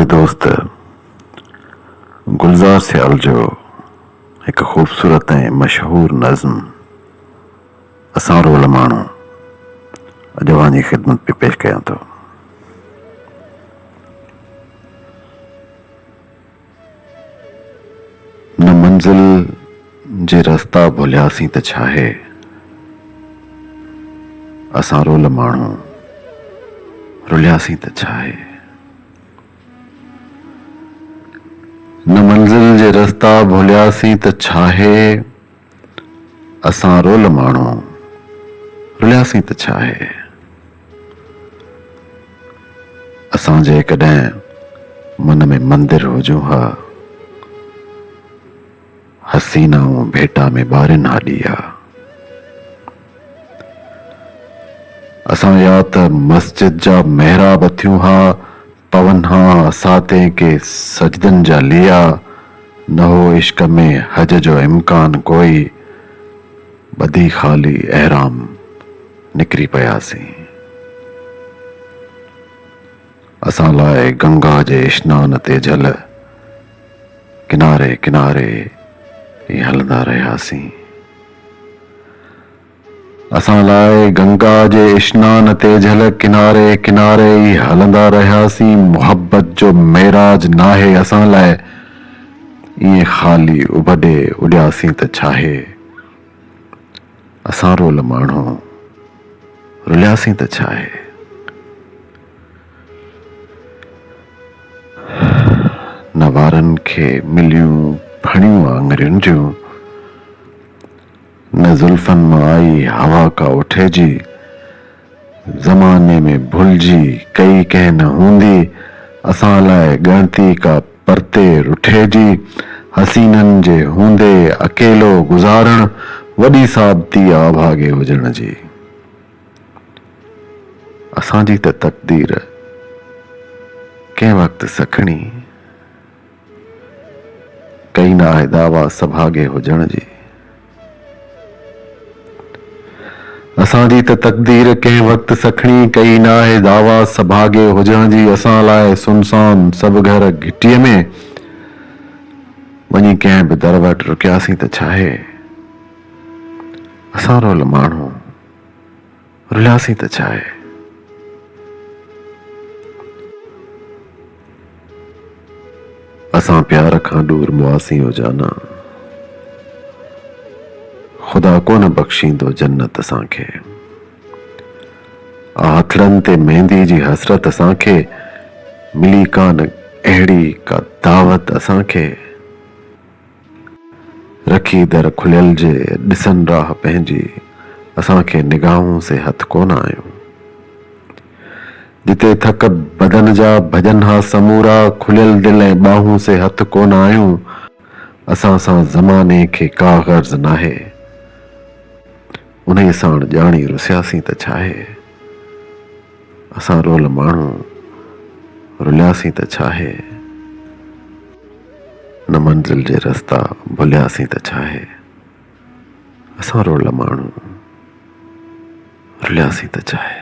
प्यारे दोस्त, गुलजार सियाल जो एक खूबसूरत ऐं मशहूर नज़्म असां रोल माण्हू अॼु अव्हांजी ख़िदमत में पेश कयां थो। न मंज़िल जे रस्ता भुलियासीं त छा आहे, असां रोल माण्हू रुलियासीं त छा आहे। न मंज़िल जे रस्ता भुलियासीं त छा आहे, असां रोल माण्हू रुलियासीं त छा आहे। असां जेकॾहिं मन में मंदिर हुजूं हा, हसीनाऊं भेटा में ॿारिन हा ॾिया। असां या त मस्जिद जा महराब थियूं हा, पवन हा साते के सजदन जा लिया। न हो इश्क में हज जो इम्कान कोई, बदी खाली एहराम निकिरी पियासीं। असां लाइ गंगा जे इश्नान ते झल किनारे किनारे ई हलंदा रहियासीं। असां लाइ गंगा जे इश्नान ते झल किनारे किनारे ई हलंदा रहियासीं। मोहब्बत जो मेराज नाहे असां लाइ, ईअं ख़ाली उबॾे उॾियासीं त छा आहे। असां रोल माण्हू रुलियासीं त छा आहे। न वारनि खे मिलियूं फणियूं आङरियुनि जूं, न ज़ुल्फनि मां आई हवा का उठे जी। ज़माने में भुलिजी कई कंहिं न हूंदी, असां लाइ ॻणती का परते रुठे जी। हसीननि जे हूंदे अकेलो गुज़ारण, वॾी साबिती आ अभागे हुजण जी। असांजी त तक़दीर कंहिं वक़्तु सखणी, कई न आहे दावा सभागे हुजण जी। असांजी त तक़दीर कंहिं वक़्तु सखणी, कई न आहे दावा सभागे हुजण जी। असां लाइ सुनसान सभु घर घिटीअ में, वञी कंहिं बि दर वटि रुकियासीं त छा आहे। असां रोल माण्हू रुलियासीं त छा आहे। असां प्यार खां दूर मुआसी हुजाना, ख़ुदा कोन बख़्शींदो जन्नत असांखे। हथड़नि ते मेहंदी जी हसरत असांखे, मिली कान अहिड़ी का दावत असांखे। रखी दर खुलियल जे ॾिसनि राह पंहिंजी, असांखे निगाहूं से हथ कोन आयूं। जिते थक बदन जा भजन हा समूरा, खुलियल दिल ऐं ॿाहूं से हथ कोन आयूं। असां सां ज़माने खे का गर्ज़ नाहे, उन्हे साण ॼाणी रुसियासीं त छा आहे। असां रोल माण्हू रुलियासीं त छा आहे। न मंज़िल जे रस्ता भुलियासीं त छा आहे। असां रोल माण्हू रुलियासीं त छा आहे।